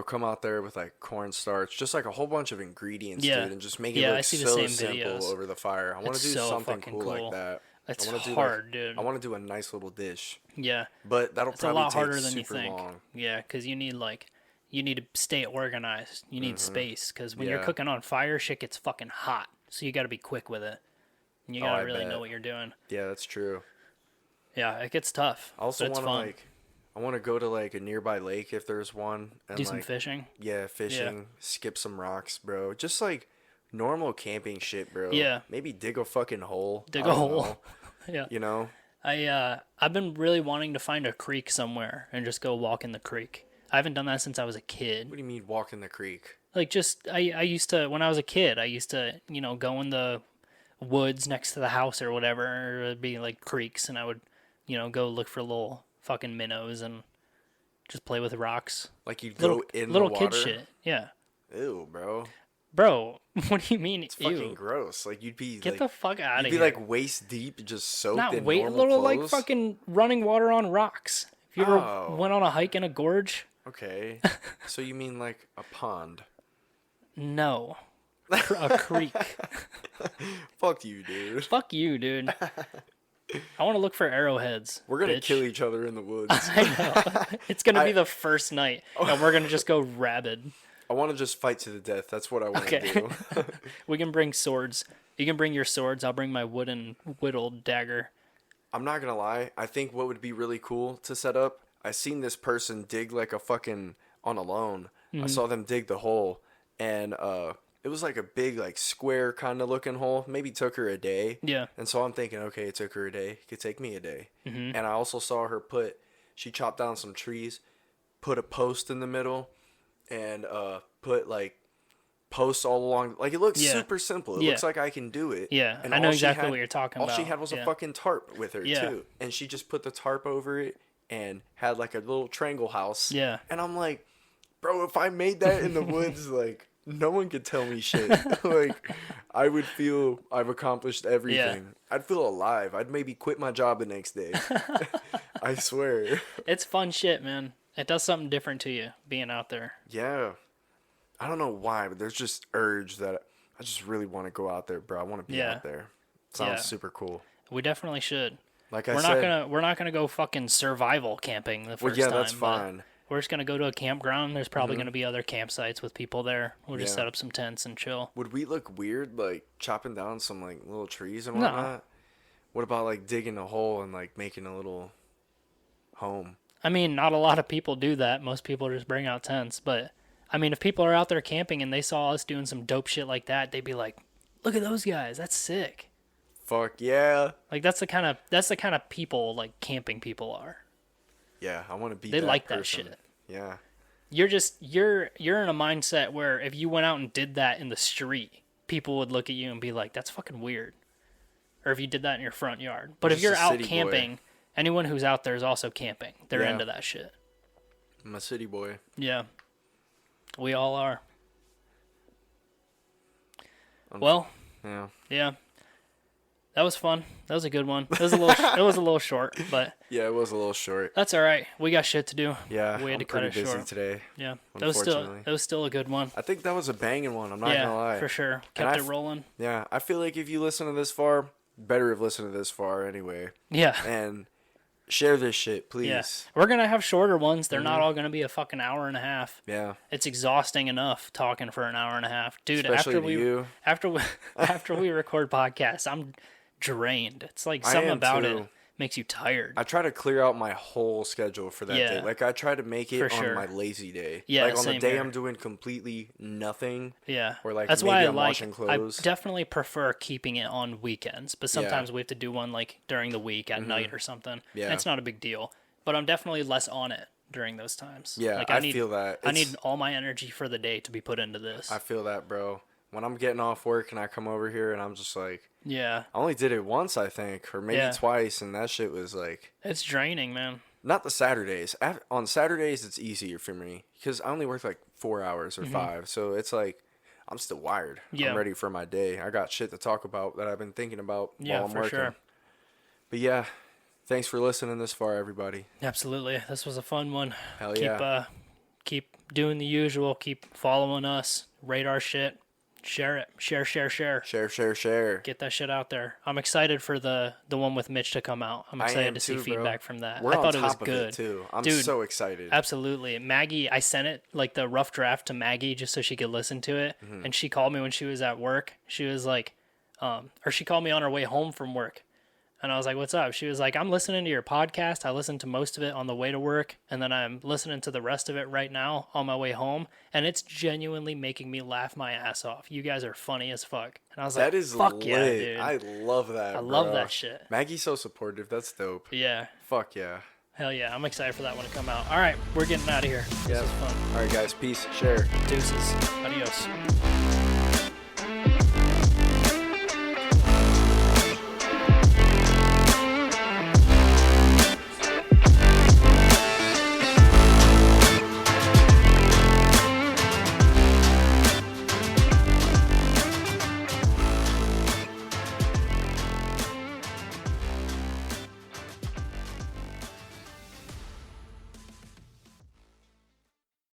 come out there with like cornstarch, just like a whole bunch of ingredients, dude, and just make it look so simple videos. over the fire. I want to do so something cool like that. It's I hard, dude. I want to do a nice little dish. Yeah. But that'll probably a lot take harder than you super think. long. Yeah, because you need to stay organized. You need space because when you're cooking on fire, shit gets fucking hot. So you got to be quick with it. And you got to really know what you're doing. Yeah, that's true. Yeah, it gets tough. I also want to I want to go to like a nearby lake if there's one. And do some fishing. Yeah, fishing. Yeah. Skip some rocks, bro. Just like normal camping shit, bro. Yeah. Maybe dig a fucking hole. Dig a hole. Yeah. You know? I've been really wanting to find a creek somewhere and just go walk in the creek. I haven't done that since I was a kid. What do you mean walk in the creek? Like just I used to when I was a kid, I used to, go in the woods next to the house or whatever, or it'd be like creeks and I would, go look for little fucking minnows and just play with rocks. Like you'd go in the water? Little kid shit. Yeah. Ew, bro. Bro, what do you mean? It's fucking gross. Like you'd be get the fuck out of here. You'd be like waist deep, just soaked in normal little clothes. Like fucking running water on rocks. If you ever went on a hike in a gorge. Okay. So you mean like a pond? No. A creek. Fuck you, dude. Fuck you, dude. I want to look for arrowheads. We're going to kill each other in the woods. I know. It's going to be the first night, and we're going to just go rabid. I want to just fight to the death. That's what I want to do. We can bring swords. You can bring your swords. I'll bring my wooden whittled dagger. I'm not going to lie. I think what would be really cool to set up, I seen this person dig like a fucking, on a loan. I saw them dig the hole, and it was like a big, like, square kind of looking hole. Maybe took her a day. Yeah. And so I'm thinking, okay, it took her a day. It could take me a day. Mm-hmm. And I also saw her she chopped down some trees, put a post in the middle, and put, like, posts all along. Like, it looks super simple. It looks like I can do it. Yeah, and I know exactly what you're talking about. All she had was a fucking tarp with her, too. And she just put the tarp over it and had, like, a little triangle house. Yeah. And I'm like, bro, if I made that in the woods, like... No one could tell me shit. Like, I would feel I've accomplished everything. Yeah. I'd feel alive. I'd maybe quit my job the next day. I swear. It's fun shit, man. It does something different to you, being out there. Yeah. I don't know why, but there's just urge that I just really want to go out there, bro. I want to be out there. Sounds super cool. We definitely should. Like I said, we're not gonna go fucking survival camping the first time. Yeah, that's fine. We're just going to go to a campground. There's probably going to be other campsites with people there. We'll just set up some tents and chill. Would we look weird, like, chopping down some, like, little trees and whatnot? No. What about, like, digging a hole and, like, making a little home? I mean, not a lot of people do that. Most people just bring out tents. But, I mean, if people are out there camping and they saw us doing some dope shit like that, they'd be like, look at those guys. That's sick. Fuck yeah. Like, that's the kind of people, like, camping people are. Yeah, I want to be They that like person. that shit. Yeah. You're in a mindset where if you went out and did that in the street, people would look at you and be like, that's fucking weird. Or if you did that in your front yard. But if you're out camping, anyone who's out there is also camping. They're into that shit. I'm a city boy. Yeah. We all are. Well, yeah. Yeah. That was fun. That was a good one. It was a little short, but Yeah, it was a little short. that's all right. We got shit to do. Yeah, we had I'm to cut pretty it busy short today. Yeah, Unfortunately. that was still a good one. I think that was a banging one. I'm not Yeah, gonna lie. for sure. Kept it rolling. Yeah, I feel like if you listen to this far, better have listened to this far anyway. Yeah. And share this shit, please. Yeah. We're gonna have shorter ones. They're not all gonna be a fucking hour and a half. Yeah. It's exhausting enough talking for an hour and a half, dude. Especially After we record podcasts, I'm drained. It's like something about it makes you tired. I try to clear out my whole schedule for that day. Like I try to make it on my lazy day. Yeah, like on the day here. I'm doing completely nothing. Yeah. Or like that's maybe why I'm washing clothes. I definitely prefer keeping it on weekends, but sometimes we have to do one like during the week at night or something. Yeah. And it's not a big deal. But I'm definitely less on it during those times. Yeah, like, I feel that. I need all my energy for the day to be put into this. I feel that, bro. When I'm getting off work and I come over here and I'm just like, yeah. I only did it once, I think, or maybe twice, and that shit was like... It's draining, man. Not the Saturdays. On Saturdays, it's easier for me because I only work like 4 hours or 5, so it's like I'm still wired. Yeah. I'm ready for my day. I got shit to talk about that I've been thinking about while I'm working. Sure. But yeah, thanks for listening this far, everybody. Absolutely. This was a fun one. Hell yeah. Keep doing the usual. Keep following us. Rate our shit. Share it. Share. Share. Get that shit out there. I'm excited for the one with Mitch to come out. I'm excited to see feedback from that. I thought it was good. Of it too. I'm so excited. Absolutely. Maggie, I sent it, like the rough draft to Maggie just so she could listen to it. And she called me when she was at work. She was like, or she called me on her way home from work. And I was like, what's up? She was like, I'm listening to your podcast. I listened to most of it on the way to work. And then I'm listening to the rest of it right now on my way home. And it's genuinely making me laugh my ass off. You guys are funny as fuck. And I was like, fuck lit. Yeah, dude. I love that, I love that shit. Maggie's so supportive. That's dope. Yeah. Fuck yeah. Hell yeah. I'm excited for that one to come out. All right. We're getting out of here. This was fun. All right, guys. Peace. Share. Deuces. Adios.